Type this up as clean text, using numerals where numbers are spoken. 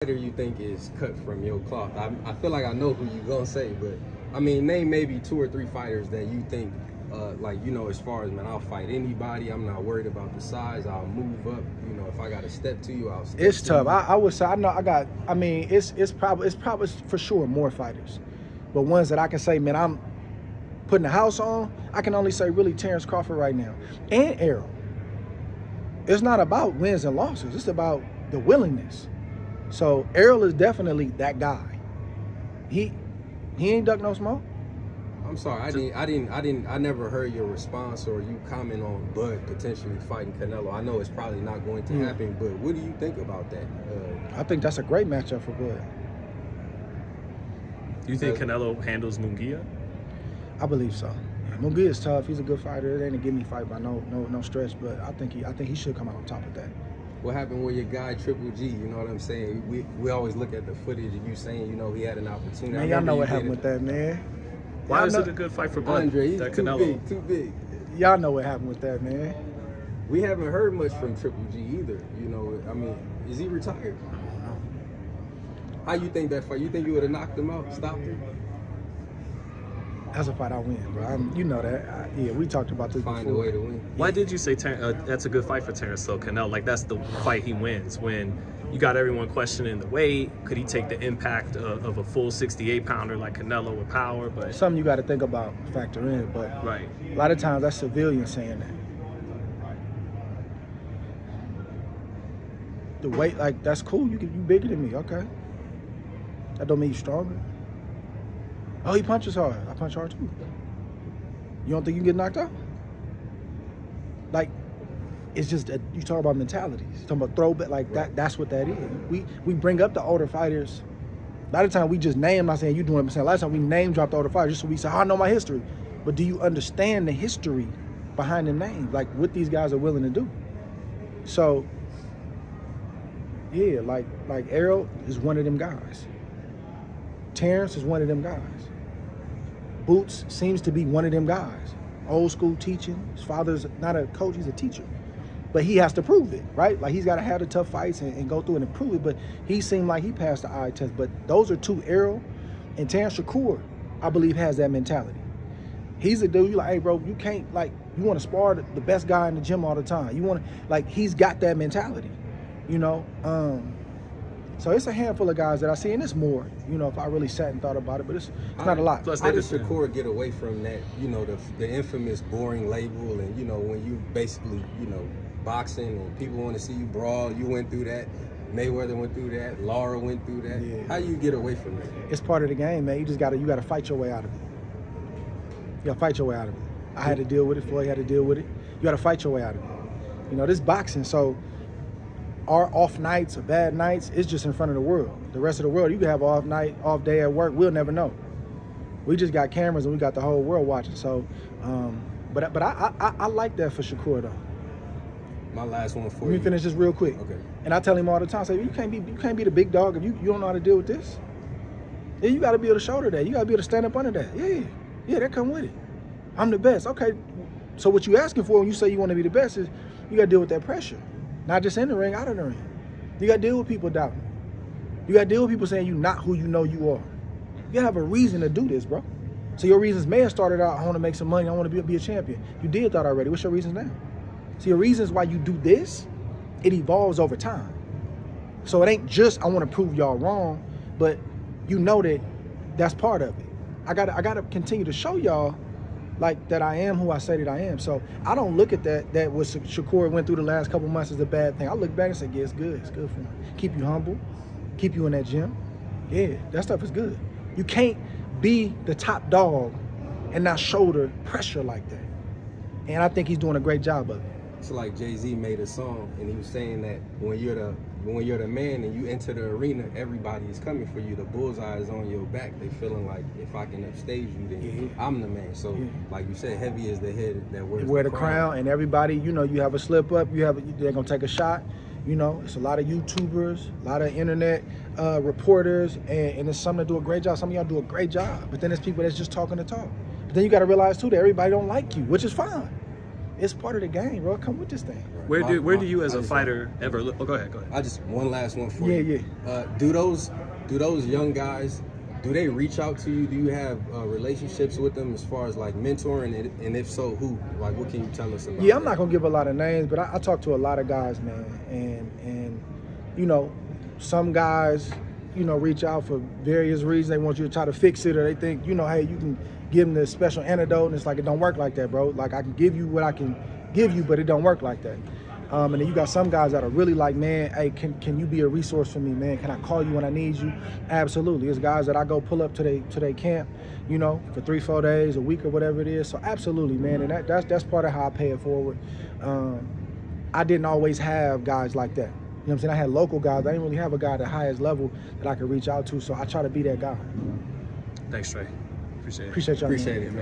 fighter you think is cut from your cloth? I feel like I know who you gonna say, but I mean, name maybe 2 or 3 fighters that you think, like, you know, as far as, man, I'll fight anybody. I'm not worried about the size. I'll move up. You know, if I got to step to you, I'll step It's to tough. you. I would say I mean, it's probably for sure more fighters, but ones that I can say, man, I'm putting the house on. I can only say really Terrence Crawford right now, and Errol. It's not about wins and losses. It's about the willingness. So Errol is definitely that guy. He ain't duck no smoke. I'm sorry, I never heard your response or you comment on Bud potentially fighting Canelo. I know it's probably not going to happen, but what do you think about that? I think that's a great matchup for Bud. Do you think Canelo handles Munguia? I believe so. Yeah, Munguia is tough. He's a good fighter. It ain't a give me fight by no stretch, but I think he should come out on top of that. What happened with your guy Triple G? You know what I'm saying? We always look at the footage and you saying, you know, he had an opportunity. Man, y'all know what happened with that, man. Why is it a good fight for Bud? Andre, he's Canelo? too big. Y'all know what happened with that, man. We haven't heard much from Triple G either. You know, I mean, is he retired? I don't know. How you think that fight? You think you would have knocked him out, stopped him? That's a fight I win, bro. You know that. Yeah, we talked about this Find before. a way to win. Why did you say that's a good fight for Terrence though, Canelo? Like that's the fight he wins when you got everyone questioning the weight. Could he take the impact of a full 68-pounder like Canelo with power? But something you got to think about, factor in. But right, a lot of times that's civilians saying that. The weight, like, that's cool. You bigger than me, okay. That don't mean you stronger. Oh, he punches hard. I punch hard too. You don't think you can get knocked out? Like, it's just that you talk about mentalities. You talking about throwback, like right. That's what that is. We bring up the older fighters. A lot of time we just name, I'm not saying you doing it, I'm saying a lot of time we name drop the older fighters just so we say, oh, I know my history. But do you understand the history behind the names? Like what these guys are willing to do. So yeah, like Errol is one of them guys. Terrence is one of them guys. Boots seems to be one of them guys. Old school teaching. His father's not a coach, he's a teacher. But he has to prove it, right? Like he's got to have the tough fights and go through it and prove it. But he seemed like he passed the eye test. But those are two, Errol and Terrence Shakur, I believe has that mentality. He's a dude, you like, hey bro, you can't, like, you want to spar the best guy in the gym all the time. You want to, like, he's got that mentality, you know? So it's a handful of guys that I see, and it's more, you know, if I really sat and thought about it, but it's not a lot. Plus, how does Shakur get away from that, you know, the infamous boring label and, you know, when you basically, you know, boxing and people want to see you brawl, you went through that, Mayweather went through that, Lara went through that. Yeah. How you get away from that? It's part of the game, man. You just you gotta fight your way out of it. You gotta fight your way out of it. I had to deal with it, Floyd had to deal with it. You gotta fight your way out of it. You know, this boxing, so our off nights or bad nights, it's just in front of the world. The rest of the world, you can have off night, off day at work, we'll never know. We just got cameras and we got the whole world watching. So, but I like that for Shakur though. My last one for you. Let me finish this real quick. Okay. And I tell him all the time, I say, you can't be the big dog if you don't know how to deal with this. Yeah, you got to be able to shoulder that. You got to be able to stand up under that. Yeah, that come with it. I'm the best. Okay, so what you asking for when you say you want to be the best is you got to deal with that pressure. Not just in the ring, out of the ring. You got to deal with people doubting. You got to deal with people saying you're not who you know you are. You got to have a reason to do this, bro. So your reasons may have started out, I want to make some money, I want to be a champion. You did that already. What's your reasons now? So your reasons why you do this, it evolves over time. So it ain't just I want to prove y'all wrong, but you know that that's part of it. I gotta continue to show y'all like that I am who I say that I am. So I don't look at that what Shakur went through the last couple months as a bad thing. I look back and say, yeah, it's good for him. Keep you humble, keep you in that gym. Yeah, that stuff is good. You can't be the top dog and not shoulder pressure like that. And I think he's doing a great job of it. It's like Jay-Z made a song and he was saying that when you're the man and you enter the arena, everybody is coming for you. The bullseye is on your back. They feeling like if I can upstage you, then I'm the man. So like you said, heavy is the head that wears the crown. And everybody, you know, you have a slip up, they're gonna take a shot. You know, it's a lot of YouTubers, a lot of internet reporters, and there's some that do a great job. Some of y'all do a great job, but then there's people that's just talking the talk. But then you got to realize too that everybody don't like you, which is fine. It's part of the game, bro. Come with this thing. Where do you as a fighter ever look? Oh, go ahead. I just one last one for you. Yeah. Do those young guys, do they reach out to you? Do you have relationships with them as far as like mentoring? And if so, who? Like, what can you tell us about? Yeah, I'm not gonna give a lot of names, but I talk to a lot of guys, man, and you know, some guys, you know, reach out for various reasons. They want you to try to fix it, or they think, you know, hey, you can give them the special antidote, and it's like, it don't work like that, bro. Like, I can give you what I can give you, but it don't work like that. And then you got some guys that are really like, man, hey, can you be a resource for me, man? Can I call you when I need you? Absolutely. It's guys that I go pull up to their camp, you know, for 3-4 days, a week, or whatever it is. So absolutely, man, and that's part of how I pay it forward. I didn't always have guys like that. You know what I'm saying? I had local guys. I didn't really have a guy at the highest level that I could reach out to, so I try to be that guy. Thanks, Trey. Appreciate it. Appreciate y'all. Appreciate it, man.